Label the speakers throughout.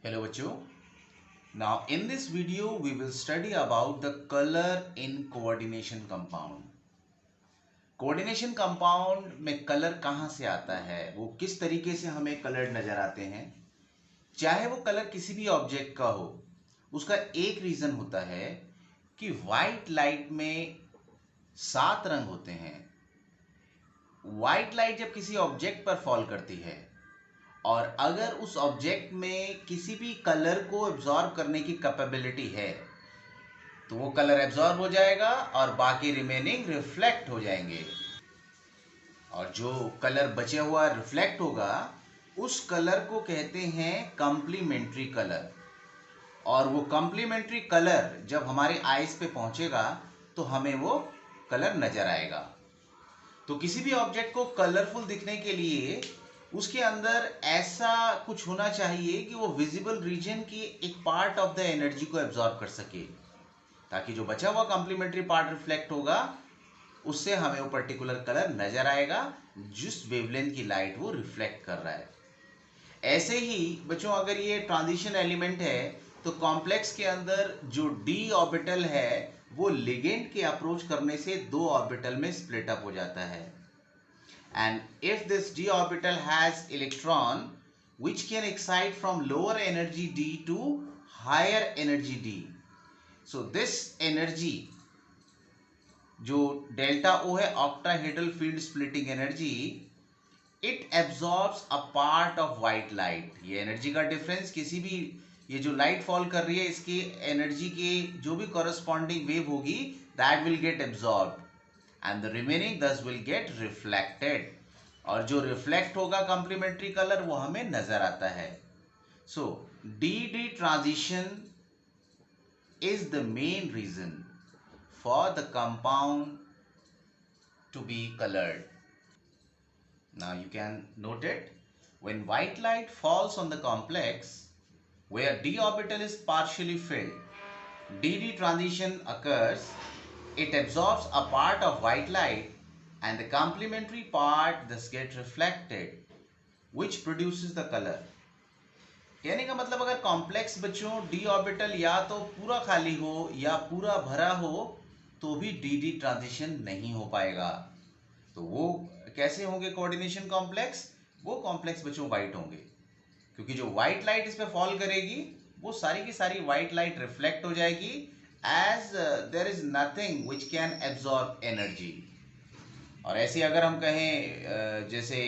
Speaker 1: Hello बच्चों. Now in this video we will study about the color in coordination compound. Coordination compound में colour कहाँ से आता है, वो किस तरीके से हमें कलर नजर आते हैं. चाहे वो कलर किसी भी ऑब्जेक्ट का हो, उसका एक रीजन होता है कि वाइट लाइट में 7 रंग होते हैं. वाइट लाइट जब किसी ऑब्जेक्ट पर फॉल करती है और अगर उस ऑब्जेक्ट में किसी भी कलर को एब्जॉर्ब करने की कैपेबिलिटी है तो वो कलर एब्जॉर्ब हो जाएगा और बाकी रिमेनिंग रिफ्लेक्ट हो जाएंगे. और जो कलर बचे हुआ रिफ्लेक्ट होगा उस कलर को कहते हैं कंप्लीमेंट्री कलर. और वो कंप्लीमेंट्री कलर जब हमारे आईज पे पहुंचेगा तो हमें वो कलर नजर आएगा. तो किसी भी ऑब्जेक्ट को कलरफुल दिखने के लिए उसके अंदर ऐसा कुछ होना चाहिए कि वो विजिबल रीजन की एक पार्ट ऑफ द एनर्जी को एब्जॉर्ब कर सके, ताकि जो बचा हुआ कॉम्प्लीमेंट्री पार्ट रिफ्लेक्ट होगा उससे हमें वो पर्टिकुलर कलर नजर आएगा जिस वेवलेंथ की लाइट वो रिफ्लेक्ट कर रहा है. ऐसे ही बच्चों, अगर ये ट्रांजिशन एलिमेंट है तो कॉम्प्लेक्स के अंदर जो डी ऑर्बिटल है वो लिगेंड के अप्रोच करने से 2 ऑर्बिटल में स्प्लिट अप हो जाता है. And if this d orbital has electron which can excite from lower energy d to higher energy d, so this energy जो डेल्टा ओ है, octahedral field splitting energy, it absorbs a part of white light. ये energy का difference किसी भी, ये जो light fall कर रही है इसकी एनर्जी के जो भी कॉरस्पॉन्डिंग वेव होगी that will get absorbed and the remaining दस विल गेट रिफ्लेक्टेड. और जो रिफ्लेक्ट होगा कॉम्प्लीमेंट्री कलर वो हमें नजर आता है. So D D transition is the main reason for the compound to be colored. Now you can note it. When white light falls on the complex where d orbital is partially filled, dd transition occurs. It absorbs a part of white light and the complementary part thus gets reflected, which produces the color. कहने का मतलब, अगर complex बच्चों D orbital या तो पूरा खाली हो या पूरा भरा हो तो भी डी डी ट्रांजिशन नहीं हो पाएगा. तो वो कैसे होंगे कोऑर्डिनेशन कॉम्प्लेक्स? वो कॉम्प्लेक्स बच्चों वाइट होंगे, क्योंकि जो वाइट लाइट इस पे फॉल करेगी वो सारी की सारी वाइट लाइट रिफ्लेक्ट हो जाएगी as there is nothing which can absorb energy. और ऐसे अगर हम कहें जैसे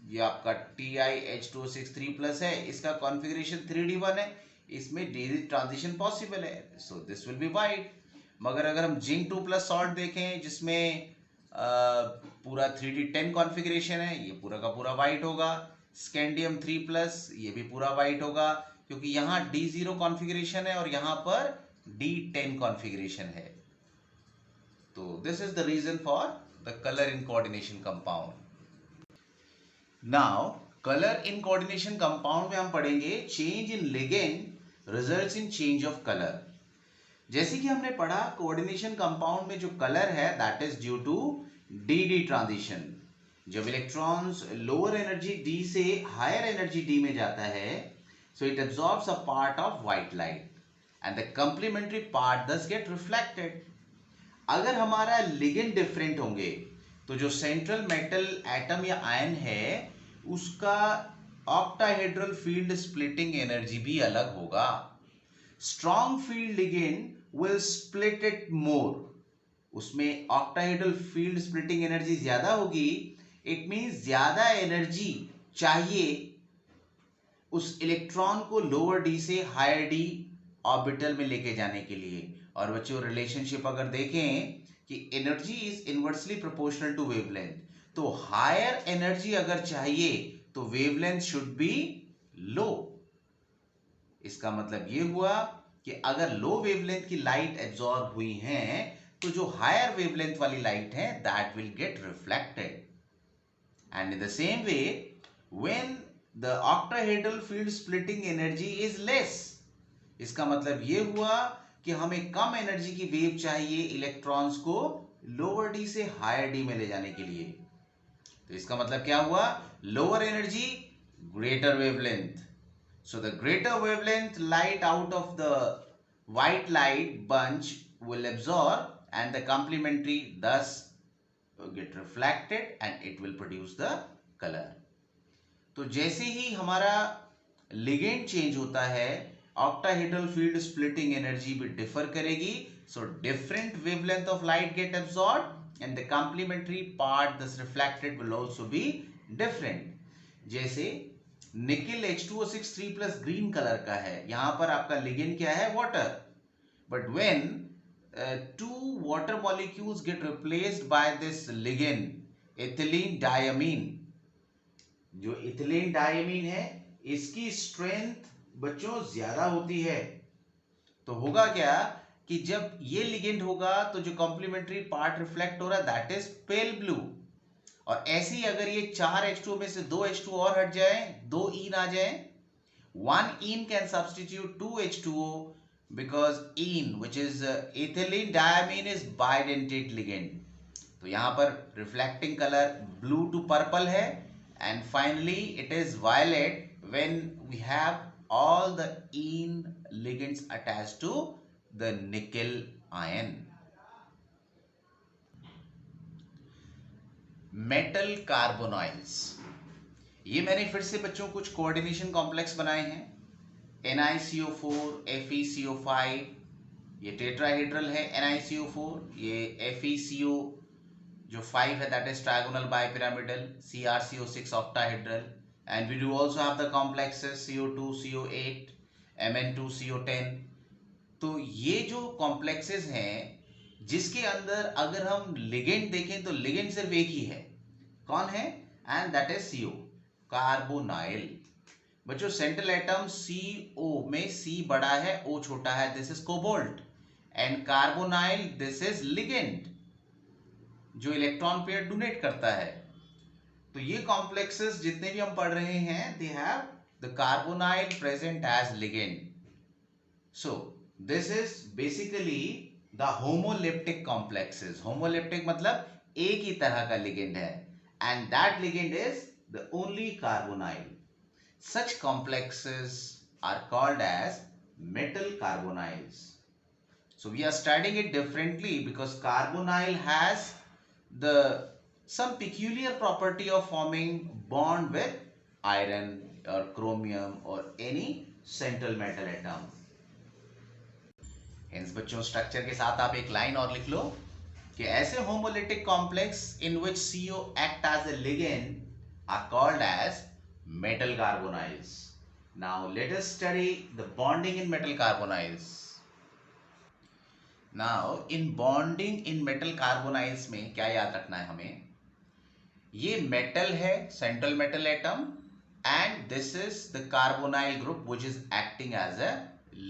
Speaker 1: ये आपका TiH2O6 3+ है, इसका कॉन्फ़िगरेशन 3D1 है, इसमें डी ट्रांजिशन पॉसिबल है, so this will be white. मगर अगर हम जिंक 2+ सॉल्ट देखें जिसमें पूरा 3D10 कॉन्फ़िगरेशन है, ये पूरा का पूरा वाइट होगा. स्कैंडियम 3+, ये भी पूरा वाइट होगा, क्योंकि यहाँ D0 कॉन्फ़िगरेशन है और यहाँ पर D10 कॉन्फ़िगरेशन है. तो this is the reason for the colour in coordination compound. Now colour in coordination compound में हम पढ़ेंगे change in ligand results in change of colour. जैसे कि हमने पढ़ा कोऑर्डिनेशन कंपाउंड में जो कलर है that is due to d D transition. जब इलेक्ट्रॉन्स लोअर एनर्जी डी से हायर एनर्जी डी में जाता है so it absorbs a part of white light and the complementary part thus get reflected. अगर हमारा लिगेंड डिफरेंट होंगे तो जो सेंट्रल मेटल एटम या आयन है उसका ऑक्टाहेड्रल फील्ड स्प्लिटिंग एनर्जी भी अलग होगा. Strong field ligand will split it more. उसमें ऑक्टाहेड्रल फील्ड स्प्लिटिंग एनर्जी ज्यादा होगी. इट मींस ज्यादा एनर्जी चाहिए उस इलेक्ट्रॉन को लोअर डी से हायर डी ऑर्बिटल में लेके जाने के लिए. और बच्चों रिलेशनशिप अगर देखें कि energy is inversely proportional to wavelength, तो हायर एनर्जी अगर चाहिए तो वेवलेंथ शुड बी लो. इसका मतलब ये हुआ कि अगर लो वेवलेंथ की लाइट एब्जॉर्ब हुई है तो जो हायर वेवलेंथ वाली लाइट है that will get reflected. And in the same way when the octahedral field splitting energy is less, इसका मतलब ये हुआ कि हमें कम एनर्जी की वेव चाहिए इलेक्ट्रॉन्स को लोअर डी से हायर डी में ले जाने के लिए. तो इसका मतलब क्या हुआ? Lower energy greater wavelength. So the greater wavelength light out of the white light bunch will absorb and the complementary thus get reflected and it will produce the color. तो जैसे ही हमारा लिगेंड चेंज होता है octahedral field splitting energy भी differ करेगी. So different wavelength of light get absorb and the complementary part thus reflected will also be different. जैसे nickel H2O6 3+ green colour का है, यहां पर आपका लिगेंड क्या है? Water. But when two water molecules get replaced by this ligand ethylene diamine. जो ethylene diamine है इसकी स्ट्रेंथ बच्चों ज्यादा होती है. तो होगा क्या कि जब ये लिगेंड होगा तो जो कॉम्प्लीमेंट्री पार्ट रिफ्लेक्ट हो रहा है दैट इज पेल ब्लू. और ऐसे ही अगर ये 4 H2O में से 2 H2O और हट जाए, 2 ईन आ जाए, 1 ईन can substitute 2 H2O because ene which is ethylene diamine is bidentate ligand. तो यहां पर reflecting colour blue to purple है and finally it is violet when we have all the ene ligands attached to the nickel ion. Metal carbonyls, ये मैंने फिर से बच्चों कुछ कोऑर्डिनेशन कॉम्प्लेक्स बनाए हैं. NiCO4 FeCO5, ये टेट्राहेड्रल है. NiCO4, ये FeCO जो 5 है that is trigonal bipyramidal. CrCO6 octahedral. And we do also have the complexes CO2 CO8 Mn2 CO10. तो ये जो कॉम्प्लेक्सेस हैं जिसके अंदर अगर हम लिगेंड देखें तो लिगेंड सिर्फ एक ही है. कौन है? And that is CO, carbonyl. बच्चों सेंट्रल एटम CO में C बड़ा है O छोटा है, this is cobalt. And carbonyl this is ligand जो इलेक्ट्रॉन पेयर डोनेट करता है. तो ये कॉम्प्लेक्सेस जितने भी हम पढ़ रहे हैं they have the carbonyl present as ligand. So this is basically the homoleptic complexes. Homoleptic मतलब एक ही तरह का लिगेंड है and that ligand is the only carbonyl. Such complexes are called as metal carbonyls. So we are studying it differently because carbonyl has some peculiar property of forming bond with iron or chromium or any central metal atom. Hence बच्चों structure के साथ आप एक line और लिख लो कि ऐसे homolytic complex in which CO act as a ligand are called as metal carbonyls. Now let us study the bonding in metal carbonyls. Now in bonding in metal carbonyls में क्या याद रखना है हमें? ये metal है, central metal atom, and this is the carbonyl group which is acting as a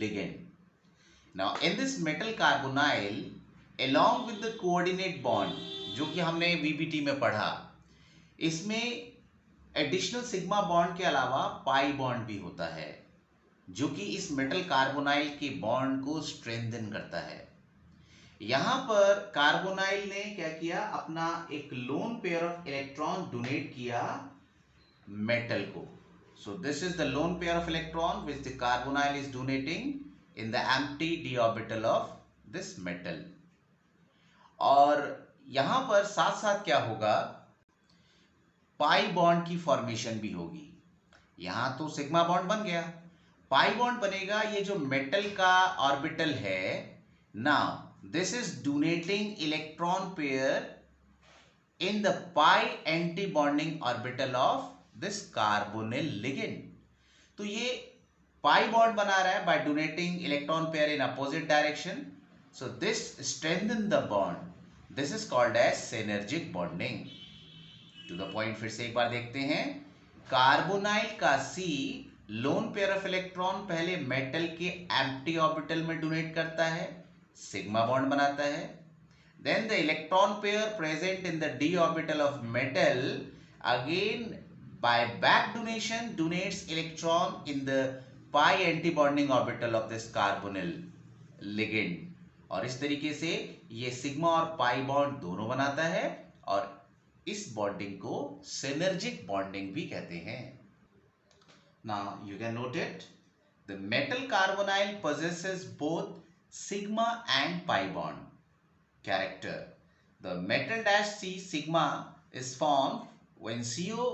Speaker 1: ligand. Now in this metal carbonyl along with the coordinate bond जो कि हमने VBT में पढ़ा, इसमें एडिशनल सिग्मा बॉन्ड के अलावा पाई बॉन्ड भी होता है जो कि इस मेटल कार्बोनाइल के बॉन्ड को स्ट्रेंथन करता है. यहां पर कार्बोनाइल ने क्या किया? अपना एक loan pair of electron donate किया मेटल को. सो this is the loan pair of electron which the carbonyl is donating in the empty D orbital of this metal. और यहां पर साथ साथ क्या होगा? पाई बॉन्ड की फॉर्मेशन भी होगी. यहां तो सिग्मा बॉन्ड बन गया, पाई बॉन्ड बनेगा. ये जो मेटल का ऑर्बिटल है, now this is donating electron pair in the pi anti bonding orbital of this carbonyl ligand. तो ये पाई बॉन्ड बना रहा है by donating electron pair in opposite direction. So this strengthen the bond. This is called as synergic bonding. To the point फिर से एक बार देखते हैं. कार्बोनाइल का C lone pair of electron पहले मेटल के एम्प्टी ऑर्बिटल में डोनेट करता है, सिग्मा बॉन्ड बनाता है. Then the electron pair present in the d orbital of metal again by back donation donates electron in the pi anti bonding orbital of this carbonyl ligand. और इस तरीके से ये सिग्मा और पाई बॉन्ड दोनों बनाता है और इस बॉन्डिंग को सिनर्जिक बॉन्डिंग भी कहते हैं. Now you can note it. The metal carbonyl possesses both sigma and pi bond character. The metal dash C sigma is formed when CO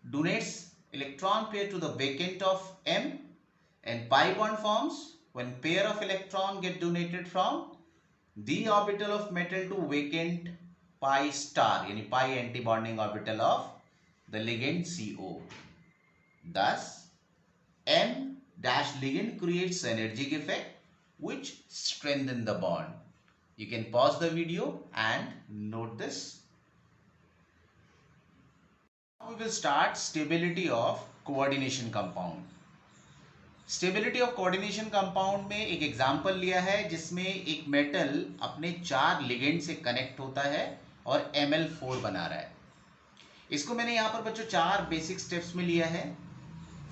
Speaker 1: donates electron pair to the vacant of M, and pi bond forms when pair of electron get donated from d orbital of metal to vacant pi star, yani pi antibonding orbital of the ligand CO. Thus, M dash ligand creates synergic effect which strengthen the bond. You can pause the video and note this. Now we will start stability of coordination compound. Stability of coordination compound में एक example लिया है जिसमें एक metal अपने 4 ligand से connect होता है और Ml4 बना रहा है. इसको मैंने यहाँ पर बच्चों 4 बेसिक स्टेप्स में लिया है.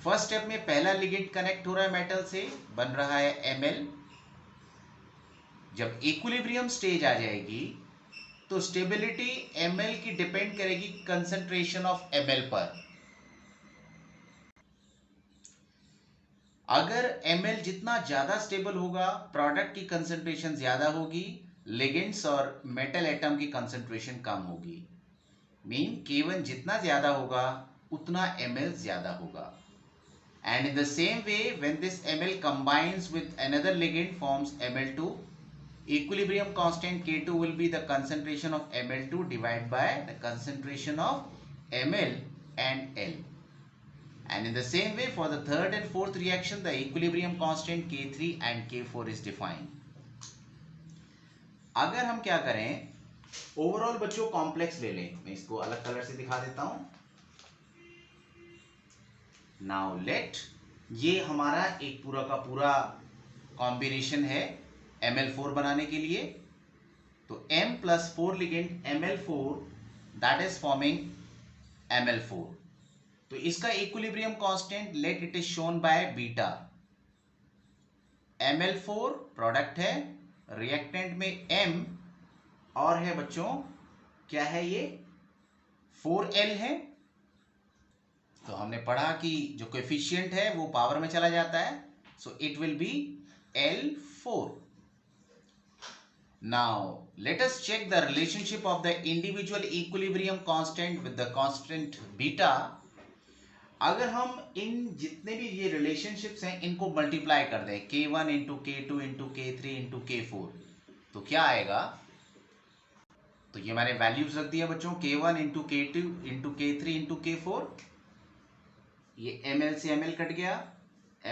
Speaker 1: फर्स्ट स्टेप में पहला लिगेंड कनेक्ट हो रहा है मेटल से, बन रहा है Ml. जब इक्विलिब्रियम स्टेज आ जाएगी तो स्टेबिलिटी Ml की डिपेंड करेगी कंसंट्रेशन ऑफ Ml पर. अगर Ml जितना ज्यादा स्टेबल होगा, प्रोडक्ट की कंसंट्रेशन ज्यादा होगी, लिगेंड्स और मेटल एटम की कंसंट्रेशन कम होगी. मीन K1 जितना ज्यादा होगा उतना Ml ज्यादा होगा. And in the same way, when this Ml combines with another ligand forms Ml2, equilibrium constant K2 will be the concentration of Ml2 divided by the concentration of Ml and L. And in the same way, for the third and fourth reaction, the equilibrium constant K3 and K4 is defined. अगर हम क्या करें, overall बच्चों complex ले लें. मैं इसको अलग कलर से दिखा देता हूं. नाउ लेट, ये हमारा एक पूरा का पूरा कॉम्बिनेशन है Ml4 बनाने के लिए. तो M plus 4 ligand Ml4, that is forming Ml4. तो इसका equilibrium constant let it is shown by beta. Ml4 product है, रिएक्टेंट में M और है बच्चों क्या है, ये 4L है. तो हमने पढ़ा कि जो कोएफिशिएंट है वो पावर में चला जाता है, so it will be L4. Now let us check the relationship of the individual equilibrium constant with the constant beta. अगर हम इन जितने भी ये रिलेशनशिप्स हैं इनको मल्टीप्लाई कर दें, K1 into K2 into K3 into K4, तो क्या आएगा. तो ये मैंने वैल्यूज रख दिया बच्चों, K1 into K2 into K3 into K4. ये Ml से Ml कट गया,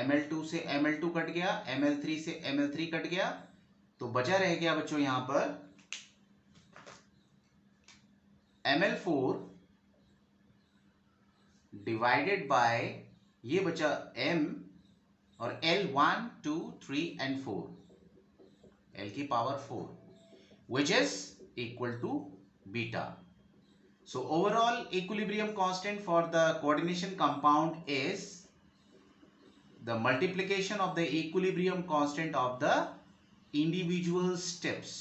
Speaker 1: Ml2 से Ml2 कट गया, Ml3 से Ml3 कट गया. तो बचा रह गया बच्चों यहां पर Ml4 डिवाइडेड बाय ये बचा M और L 1 2 3 and 4, L की power 4, which is equal to beta. So overall equilibrium constant for the coordination compound is the multiplication of the equilibrium constant of the individual steps.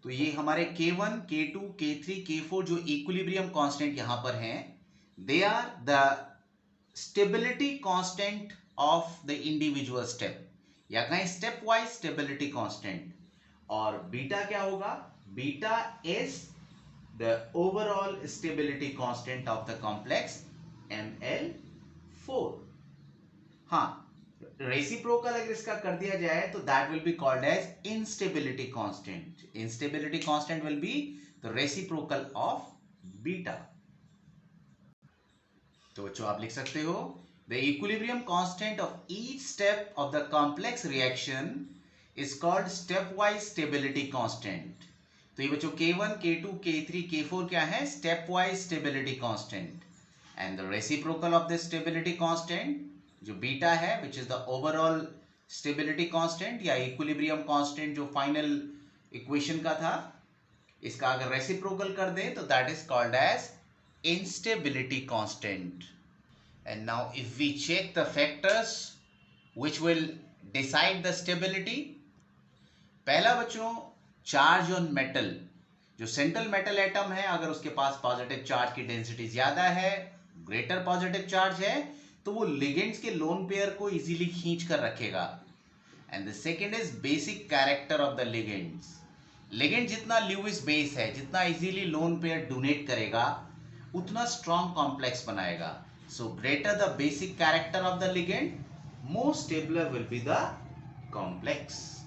Speaker 1: तो ये हमारे K1, K2, K3, K4 जो equilibrium constant यहां पर हैं, they are the stability constant of the individual step, या कहीं step wise stability constant. और बीटा क्या होगा, beta is the overall stability constant of the complex Ml4. हाँ, रेसिप्रोकल अगर इसका कर दिया जाए तो that will be called as instability constant. Instability constant will be the reciprocal of beta. तो बच्चों आप लिख सकते हो, the equilibrium constant of each step of the complex reaction is called step wise stability constant. तो ये बच्चों K1, K2, K3, K4 क्या है, step wise stability constant. And the reciprocal of the stability constant जो beta है, which is the overall stability constant या equilibrium constant जो final equation का था, इसका अगर रेसिप्रोकल कर दें तो that is called as instability constant. And now if we check the factors which will decide the stability. पहला बच्चों, चार्ज ऑन मेटल. जो सेंट्रल मेटल एटम है, अगर उसके पास पॉजिटिव चार्ज की डेंसिटी ज्यादा है, ग्रेटर पॉजिटिव चार्ज है, तो वो लिगेंड्स के लोन पेयर को इजीली खींच कर रखेगा। And the second is basic character of the ligands. Ligand जितना ल्यूइस बेस है, जितना इजीली लोन पेयर डोनेट करेगा, उतना स्ट्रॉन्ग कॉम्प्लेक्स बनाएगा। So greater the basic character of the ligand, more stabler will be the complex.